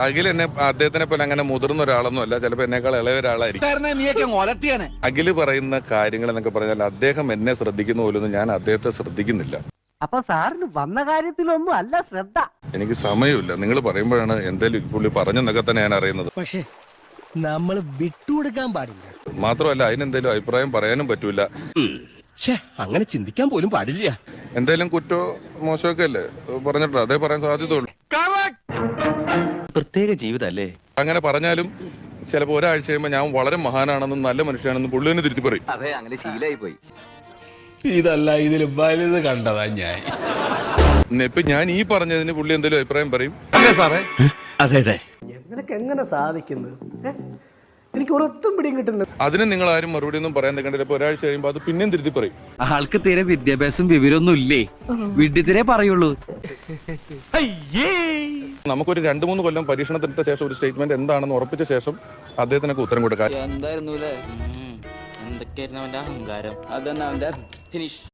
അഖിൽ എന്നെ അദ്ദേഹത്തിനെ പോലെ അങ്ങനെ മുതിർന്ന ഒരാളൊന്നും അല്ല, ചിലപ്പോൾ എന്നേക്കാൾ ഇളയ ഒരാളായിരിക്കും. അഖില് പറയുന്ന കാര്യങ്ങൾ എന്നൊക്കെ പറഞ്ഞാൽ അദ്ദേഹം എന്നെ ശ്രദ്ധിക്കുന്ന പോലൊന്നും ഞാൻ അദ്ദേഹത്തെ ശ്രദ്ധിക്കുന്നില്ല. അപ്പൊ സാറിന് വന്ന കാര്യത്തിലൊന്നും അല്ല ശ്രദ്ധ. എനിക്ക് സമയമില്ല. നിങ്ങൾ പറയുമ്പോഴാണ് എന്തേലും പുള്ളി പറഞ്ഞെന്നൊക്കെ തന്നെ ഞാൻ അറിയുന്നത്. പക്ഷേ നമ്മൾ വിട്ടുകൊടുക്കാൻ പാടില്ല. മാത്രമല്ല അതിനെന്തേലും അഭിപ്രായം പറയാനും പറ്റൂല. അങ്ങനെ ചിന്തിക്കാൻ പോലും പാടില്ല. എന്തേലും കുറ്റോ മോശമൊക്കെ അല്ലേ പറഞ്ഞിട്ടുണ്ട്, അതേ പറയാൻ സാധ്യതയുള്ളൂ. പ്രത്യേക ജീവിതല്ലേ അങ്ങനെ പറഞ്ഞാലും ചിലപ്പോൾ ഒരാഴ്ച കഴിയുമ്പോൾ ഞാൻ വളരെ മഹാനാണെന്നും നല്ല മനുഷ്യനാണെന്നും പുള്ളി തന്നെ തിരുത്തി പറയും. അതെ, അങ്ങനെ ശീലായി പോയി. ഇതല്ല ഇതിൽ വലുത് കണ്ടതാ ഞാൻ. ഇപ്പൊ ഞാൻ ഈ പറഞ്ഞതിന് പുള്ളി എന്തെങ്കിലും അഭിപ്രായം പറയും. അല്ലേ സാറേ? അതെ അതെ. നിനക്ക് എങ്ങനെ സാധിക്കുന്നത്? എനിക്ക് ഒരൊത്തും പിടിയും കിട്ടുന്നില്ല. അതിന് നിങ്ങൾ ആരും മറുപടി ഒന്നും പറയാൻ നിൽക്കണ്ടില്ല. ഇപ്പൊ ഒരാഴ്ച കഴിയുമ്പോൾ അത് പിന്നെയും തിരുത്തി പറയും. ആൾക്ക് തീരെ വിദ്യാഭ്യാസം വിവരമൊന്നും ഇല്ലേ, വിഡ്ഢിത്തിരെ പറയുള്ളൂ. നമുക്കൊരു 2-3 കൊല്ലം പരീക്ഷണത്തിനിട്ട ശേഷം ഒരു സ്റ്റേറ്റ്മെന്റ് എന്താണെന്ന് ഉറപ്പിച്ച ശേഷം അദ്ദേഹത്തിനൊക്കെ ഉത്തരം കൊടുക്കാം. എന്തായിരുന്നു എന്തൊക്കെയായിരുന്നു അവന്റെ അഹങ്കാരം. അതന്നെ അവന്റെ ഫിനിഷ്.